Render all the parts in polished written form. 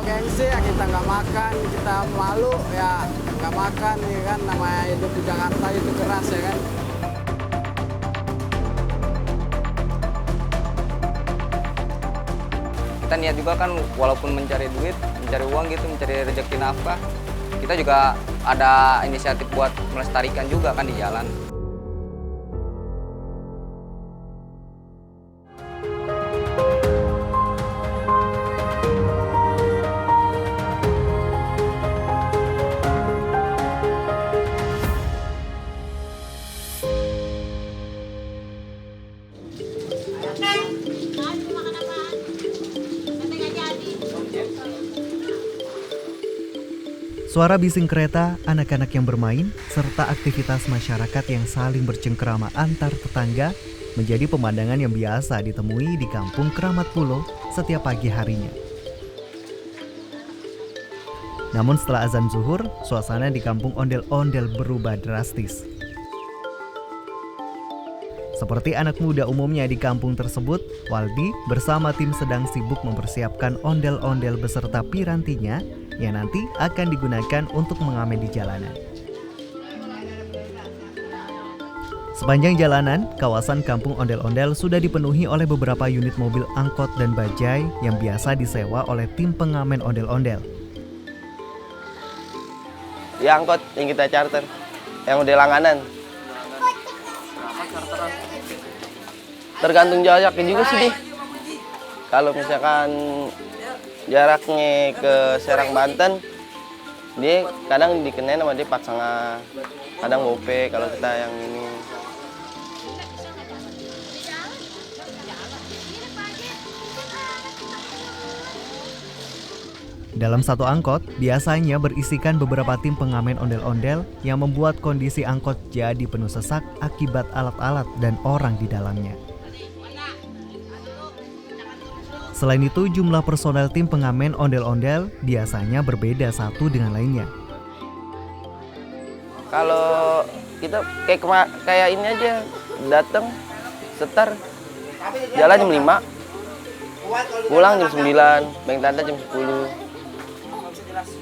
gengsi ya kita nggak makan, kita malu ya nggak makan ya kan, namanya hidup di Jakarta itu keras ya kan. Kita niat juga kan walaupun mencari duit, mencari uang gitu, mencari rezeki nafkah, kita juga ada inisiatif buat melestarikan juga kan di jalan. Suara bising kereta, anak-anak yang bermain, serta aktivitas masyarakat yang saling bercengkerama antar tetangga menjadi pemandangan yang biasa ditemui di kampung Keramat Pulo setiap pagi harinya. Namun setelah azan zuhur, suasana di kampung ondel-ondel berubah drastis. Seperti anak muda umumnya di kampung tersebut, Waldi bersama tim sedang sibuk mempersiapkan ondel-ondel beserta pirantinya yang nanti akan digunakan untuk mengamen di jalanan. Sepanjang jalanan, kawasan kampung ondel-ondel sudah dipenuhi oleh beberapa unit mobil angkot dan bajai yang biasa disewa oleh tim pengamen ondel-ondel. Ya angkot yang kita charter, yang udah langganan. Tergantung jaraknya juga sih. Kalau misalkan jaraknya ke Serang Banten, dia kadang dikenain sama dia 4,5, kadang gope kalau kita yang ini. Dalam satu angkot, biasanya berisikan beberapa tim pengamen ondel-ondel yang membuat kondisi angkot jadi penuh sesak akibat alat-alat dan orang di dalamnya. Selain itu, jumlah personel tim pengamen ondel-ondel biasanya berbeda satu dengan lainnya. Kalau kita kayak ini aja, datang, setar, jalan jam 5, pulang jam 9, Beng Tanda jam 10.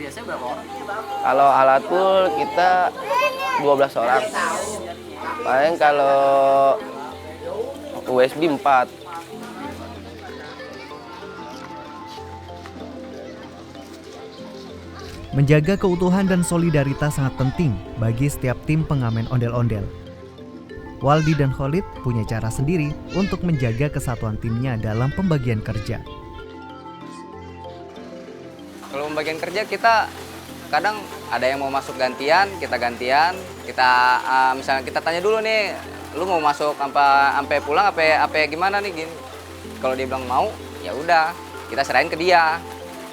Biasanya berapa orang? Kalau alat pool kita 12 orang. Paling kalau USB 4. Menjaga keutuhan dan solidaritas sangat penting bagi setiap tim pengamen ondel-ondel. Waldi dan Khalid punya cara sendiri untuk menjaga kesatuan timnya dalam pembagian kerja. Kalau pembagian kerja kita kadang ada yang mau masuk gantian, kita misalnya kita tanya dulu nih, lu mau masuk sampai pulang apa gimana nih gini. Kalau dia bilang mau, ya udah, kita serahin ke dia.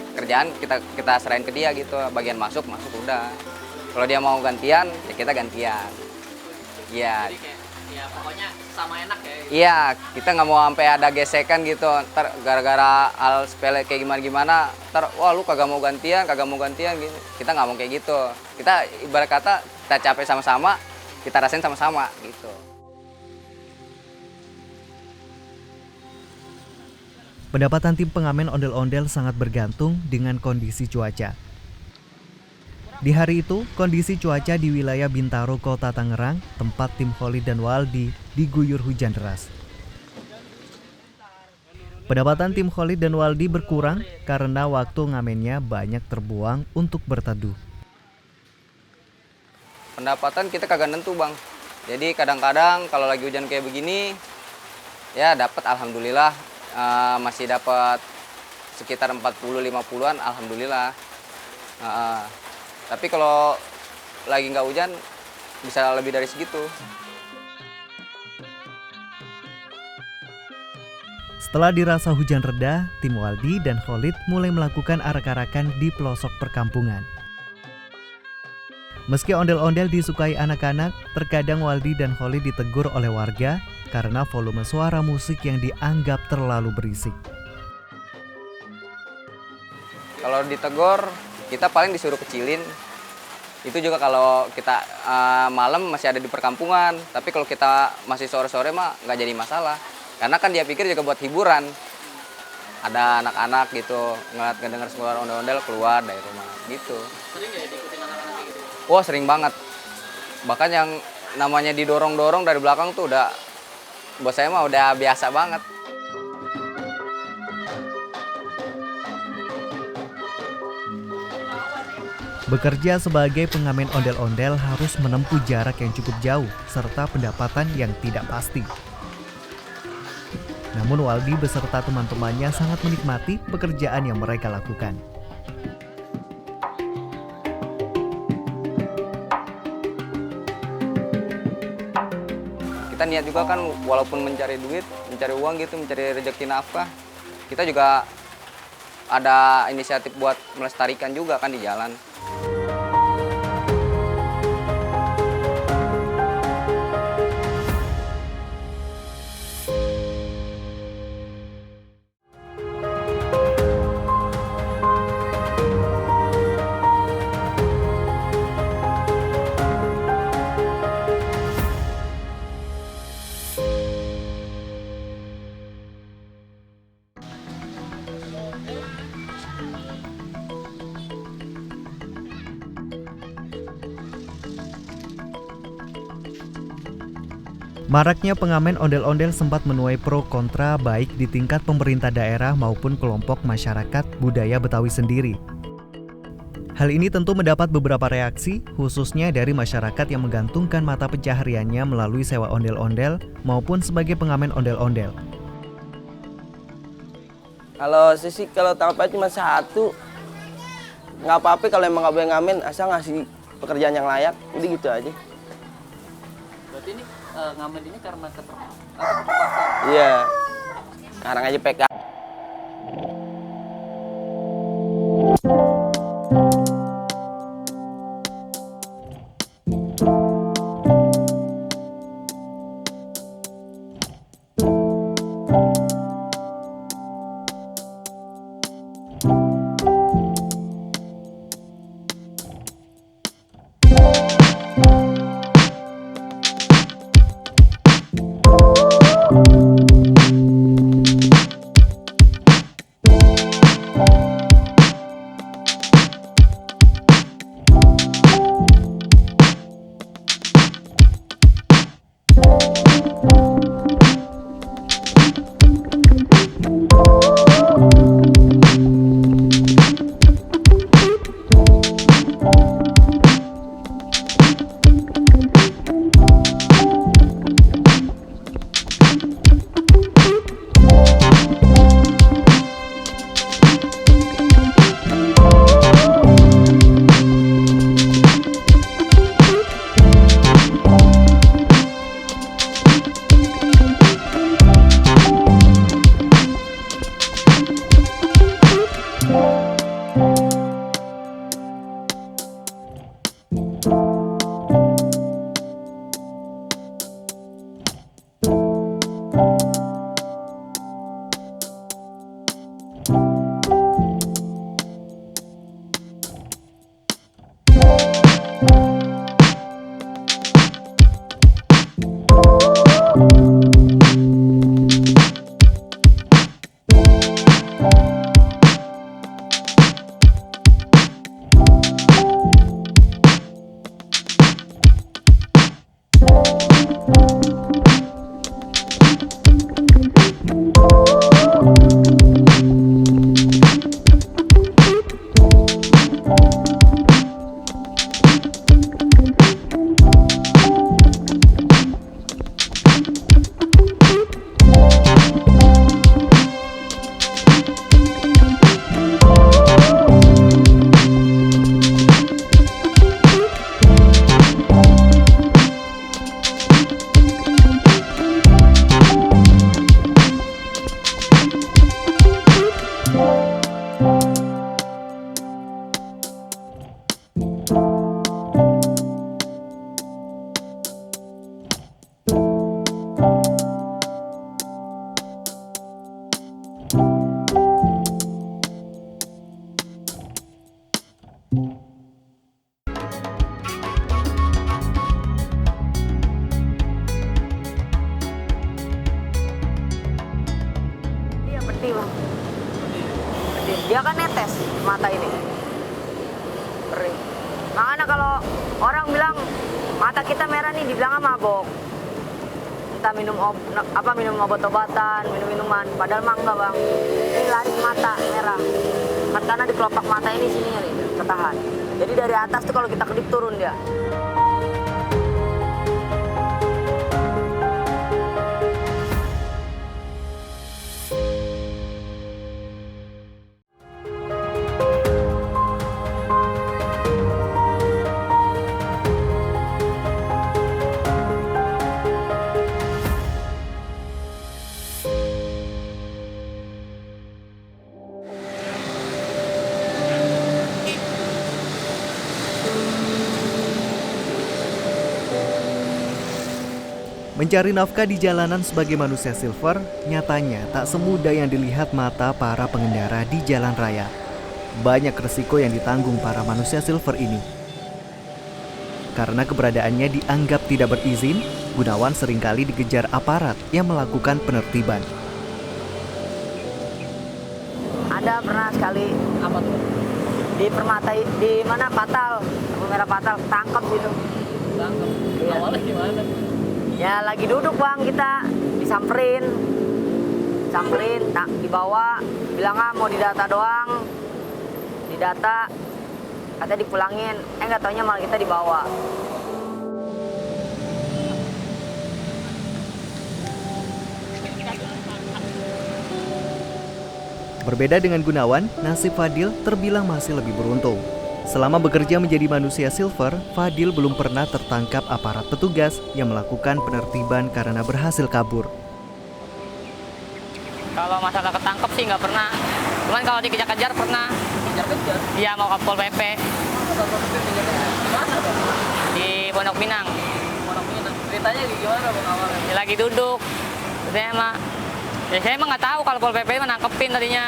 Kerjaan kita serahin ke dia gitu, bagian masuk udah. Kalau dia mau gantian, ya kita gantian. Iya. Ya pokoknya sama enak ya. Iya, kita nggak mau sampai ada gesekan gitu. Ntar gara-gara hal sepele kayak gimana, ntar wah lu kagak mau gantian gitu. Kita nggak mau kayak gitu. Kita ibarat kata kita capek sama-sama, kita rasain sama-sama gitu. Pendapatan tim pengamen ondel-ondel sangat bergantung dengan kondisi cuaca. Di hari itu, kondisi cuaca di wilayah Bintaro, Kota Tangerang, tempat tim Khalid dan Waldi diguyur hujan deras. Pendapatan tim Khalid dan Waldi berkurang karena waktu ngamennya banyak terbuang untuk berteduh. Pendapatan kita kagak nentu, Bang. Jadi kadang-kadang kalau lagi hujan kayak begini, ya dapat alhamdulillah. Masih dapat sekitar 40-50-an, alhamdulillah. Tapi kalau lagi nggak hujan bisa lebih dari segitu. Setelah dirasa hujan reda, tim Waldi dan Khalid mulai melakukan arak-arakan di pelosok perkampungan. Meski ondel-ondel disukai anak-anak, terkadang Waldi dan Khalid ditegur oleh warga karena volume suara musik yang dianggap terlalu berisik. Kalau ditegur, kita paling disuruh kecilin. Itu juga kalau kita malam masih ada di perkampungan. Tapi kalau kita masih sore-sore mah nggak jadi masalah. Karena kan dia pikir juga buat hiburan. ada anak-anak gitu ngeliat ngedenger suara ondel-ondel keluar dari rumah gitu. Sering nggak ya diikutin anak-anak kayak gitu? Wah sering banget. Bahkan yang namanya didorong-dorong dari belakang tuh udah, buat saya mah udah biasa banget. Bekerja sebagai pengamen ondel-ondel harus menempuh jarak yang cukup jauh serta pendapatan yang tidak pasti. Namun Waldi beserta teman-temannya sangat menikmati pekerjaan yang mereka lakukan. Kita niat juga kan walaupun mencari duit, mencari uang gitu, mencari rezeki nafkah, kita juga ada inisiatif buat melestarikan juga kan di jalan. Maraknya pengamen ondel-ondel sempat menuai pro kontra baik di tingkat pemerintah daerah maupun kelompok masyarakat budaya Betawi sendiri. Hal ini tentu mendapat beberapa reaksi, khususnya dari masyarakat yang menggantungkan mata pencahariannya melalui sewa ondel-ondel maupun sebagai pengamen ondel-ondel. Kalau sisi kalau tanggapannya cuma satu, nggak apa-apa kalau emang nggak boleh ngamen, asal ngasih pekerjaan yang layak, jadi gitu aja. Berarti ini ngamen ini karena keterpaksaan? Iya, sekarang aja PK. Dia kan netes mata ini. Perih. Makanya kalau orang bilang mata kita merah nih, dibilang mabok. Entah minum obat-obatan, minum minuman, padahal mah enggak bang. Ini lari mata merah. Karena di kelopak mata ini sininya nih ketahan. Jadi dari atas tuh kalau kita kedip turun dia. Mencari nafkah di jalanan sebagai manusia silver, nyatanya tak semudah yang dilihat mata para pengendara di jalan raya. Banyak resiko yang ditanggung para manusia silver ini. Karena keberadaannya dianggap tidak berizin, Gunawan seringkali dikejar aparat yang melakukan penertiban. Ada pernah sekali Apa tuh? di Permata, di mana Patal, lampu merah Patal, tangkap gitu. Tangkap. Iya. Awalnya gimana? Ya lagi duduk bang, kita disamperin, dibawa, bilang mau didata doang, didata, katanya dipulangin, nggak taunya malah kita dibawa. Berbeda dengan Gunawan, nasib Fadil terbilang masih lebih beruntung. Selama bekerja menjadi manusia silver, Fadil belum pernah tertangkap aparat petugas yang melakukan penertiban karena berhasil kabur. Kalau masalah ketangkep sih nggak pernah. Cuman kalau dikejar-kejar pernah. Kejar-kejar. Iya mau ke Pol PP Gimana bang? di Pondok Pinang. Pondok Pinang. Ceritanya gimana bang awalnya? Dia lagi duduk. Saya emang nggak tahu kalau Pol PP menangkepin tadinya.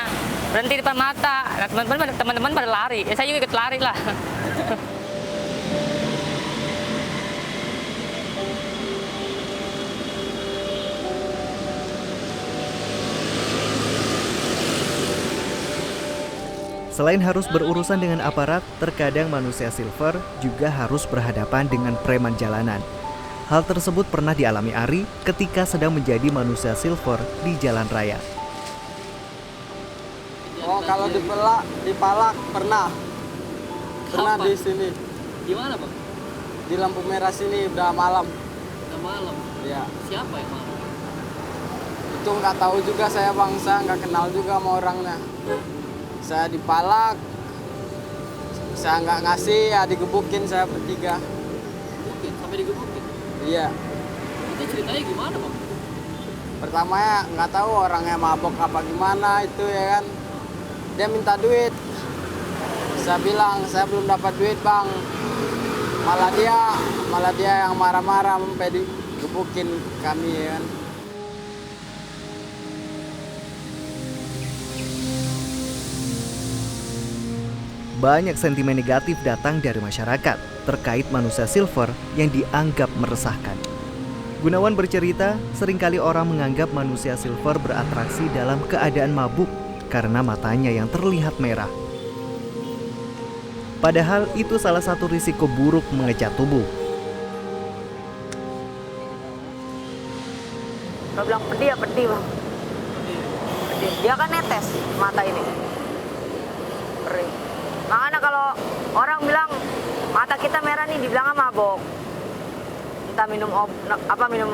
Berhenti di depan mata. Nah, teman-teman pada lari. Ya saya juga ikut lari lah. Selain harus berurusan dengan aparat, terkadang manusia silver juga harus berhadapan dengan preman jalanan. Hal tersebut pernah dialami Ari ketika sedang menjadi manusia silver di jalan raya. Oh, kalau dipalak pernah Kapan? di sini, Gimana bang? di lampu merah sini udah malam. Udah malam. Ya, Siapa yang malam? itu nggak tahu juga saya bangsa, nggak kenal juga sama orangnya. Saya dipalak, saya nggak ngasih, ya digebukin saya bertiga. Gebukin, sampai digebukin. Iya, Itu ceritanya gimana bang? pertamanya nggak tahu orangnya mabok apa gimana itu ya kan. Dia minta duit, saya bilang saya belum dapat duit bang. Malah dia yang marah-marah sampai digebukin kami ya kan. Banyak sentimen negatif datang dari masyarakat terkait manusia silver yang dianggap meresahkan. Gunawan bercerita, seringkali orang menganggap manusia silver beratraksi dalam keadaan mabuk karena matanya yang terlihat merah. Padahal itu salah satu risiko buruk mengecat tubuh. Kalau bilang pedih ya pedih bang. Pedih. Dia kan netes mata ini. Perih. Makanya kalau orang bilang mata kita merah nih, dibilang mabok. Entah minum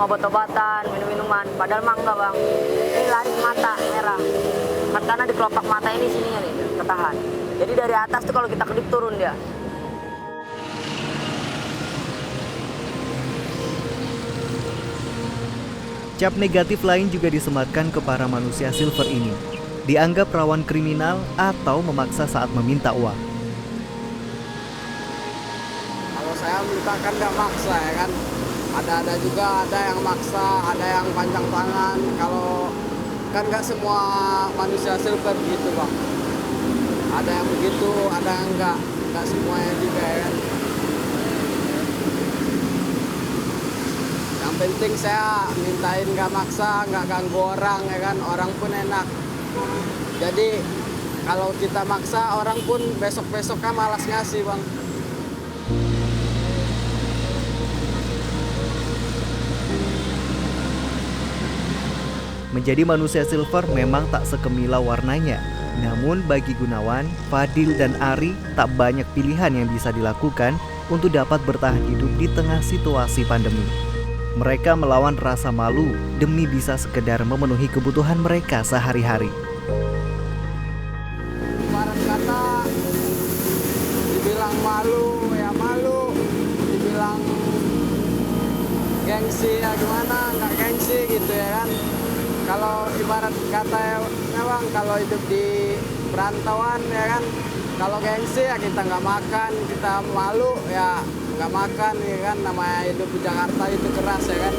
obat-obatan, minum minuman, padahal mah enggak bang. Ini lari mata merah. Karena di kelopak mata ini sininya nih ketahan. Jadi dari atas tuh kalau kita kedip turun dia. Cap negatif lain juga disematkan ke para manusia silver ini. Dianggap rawan kriminal atau memaksa saat meminta uang. Kalau saya minta kan nggak maksa ya kan. Ada juga ada yang maksa, ada yang panjang tangan. Kalau kan nggak semua manusia silver gitu bang. Ada yang begitu, ada yang nggak semuanya juga ya kan. Yang penting saya mintain nggak maksa, nggak ganggu orang ya kan. Orang pun enak. Jadi kalau kita maksa orang pun besok-besoknya malas ngasih bang. Menjadi manusia silver memang tak sekemilau warnanya. Namun bagi Gunawan, Fadil, dan Ari tak banyak pilihan yang bisa dilakukan untuk dapat bertahan hidup di tengah situasi pandemi. Mereka melawan rasa malu demi bisa sekedar memenuhi kebutuhan mereka sehari-hari. Ibarat kata dibilang malu ya malu, dibilang gengsi ya gimana, nggak gengsi gitu ya kan. Kalau ibarat kata ya bang, kalau hidup di perantauan ya kan, kalau gengsi ya kita nggak makan, kita malu ya nggak makan ya kan. Namanya hidup di Jakarta itu keras ya kan.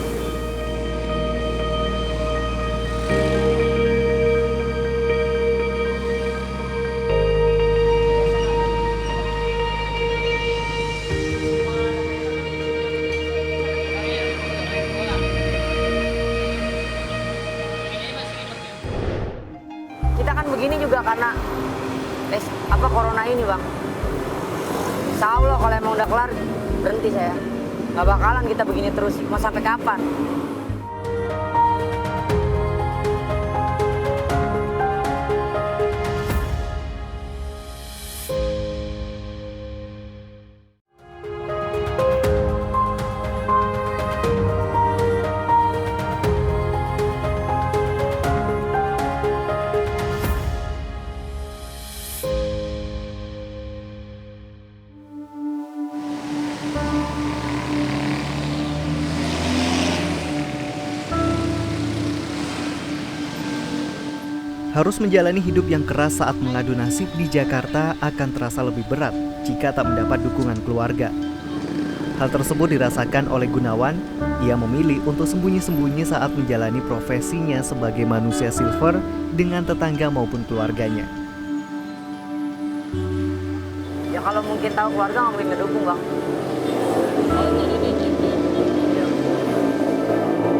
Kita kan begini juga karena corona ini bang. Insya Allah kalau emang udah kelar berhenti saya. Gak bakalan kita begini terus. Mau sampai kapan? Harus menjalani hidup yang keras saat mengadu nasib di Jakarta akan terasa lebih berat jika tak mendapat dukungan keluarga. Hal tersebut dirasakan oleh Gunawan. Ia memilih untuk sembunyi-sembunyi saat menjalani profesinya sebagai manusia silver dengan tetangga maupun keluarganya. Ya kalau mungkin tahu keluarga nggak mungkin ngedukung bang.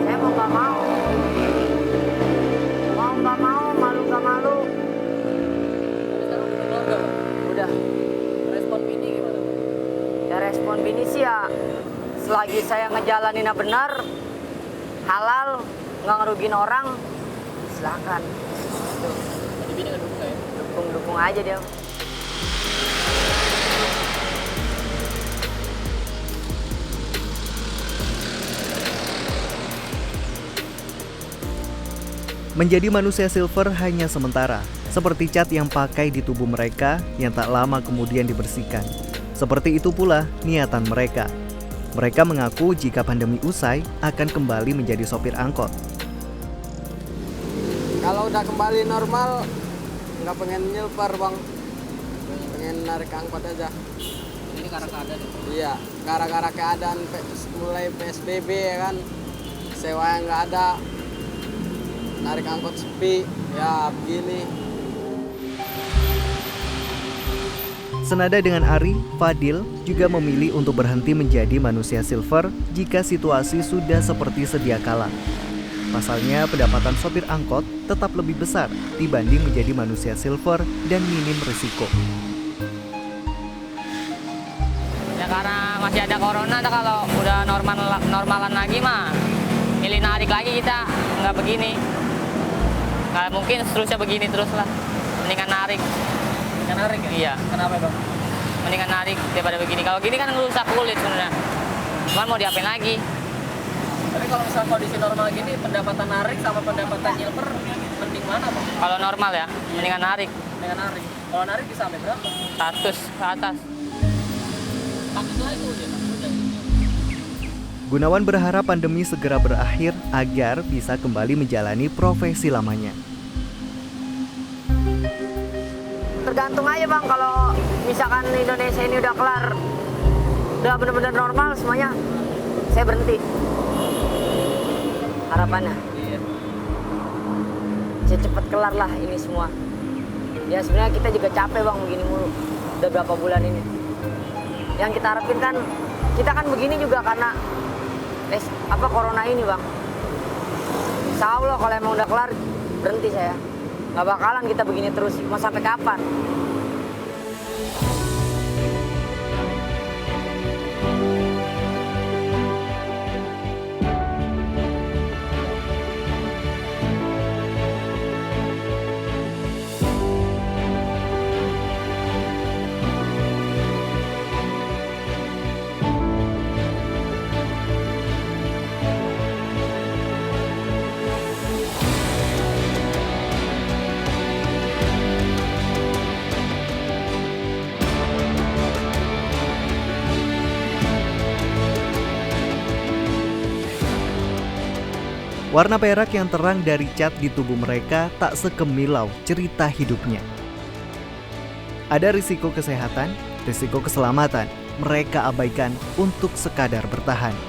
Saya mau nggak mau. Mau nggak mau, malu nggak malu. Udah. Respon bini gimana? Ya respon bini sih ya, selagi saya ngejalaninnya benar, halal, nggak ngerugin orang, silakan. Tuh. Jadi bini nggak dukung ya? Dukung aja dia. Menjadi manusia silver hanya sementara, seperti cat yang pakai di tubuh mereka yang tak lama kemudian dibersihkan. Seperti itu pula niatan mereka. Mereka mengaku jika pandemi usai akan kembali menjadi sopir angkot. Kalau udah kembali normal, nggak pengen nyilper bang, pengen narik angkot aja. Ini karena keadaan ya? Iya, gara-gara keadaan mulai PSBB ya kan, sewa yang nggak ada, narik angkot sepi, ya begini. Senada dengan Ari, Fadil juga memilih untuk berhenti menjadi manusia silver jika situasi sudah seperti sedia kala. Pasalnya, pendapatan sopir angkot tetap lebih besar dibanding menjadi manusia silver dan minim risiko. Ya karena masih ada corona, kalau udah normalan lagi mah milih narik lagi kita, nggak begini. Nggak mungkin seterusnya begini terus lah, mendingan narik. Yang narik ya? Iya. Kenapa bang? Mendingan narik daripada begini. Kalau gini kan ngerusak kulit sebenarnya. Cuman mau diapain lagi? Tapi kalau misalnya kondisi normal gini, pendapatan narik sama pendapatan nyilper, mending mana bang? Kalau normal ya, mendingan narik. Dengan narik. Kalau narik bisa sampai berapa? 100 ke atas. Maksudnya itu udah. Gunawan berharap pandemi segera berakhir agar bisa kembali menjalani profesi lamanya. Tergantung aja bang, kalau misalkan Indonesia ini udah kelar, udah benar-benar normal semuanya, saya berhenti. Harapannya, Iya. saya cepat kelar lah ini semua. Ya sebenarnya kita juga capek bang begini mulu, udah berapa bulan ini. Yang kita harapin kan, kita kan begini juga karena corona ini bang. Insya Allah kalau emang udah kelar berhenti saya. Nggak bakalan kita begini terus, mau sampai kapan? Warna perak yang terang dari cat di tubuh mereka tak sekemilau cerita hidupnya. Ada risiko kesehatan, risiko keselamatan, mereka abaikan untuk sekadar bertahan.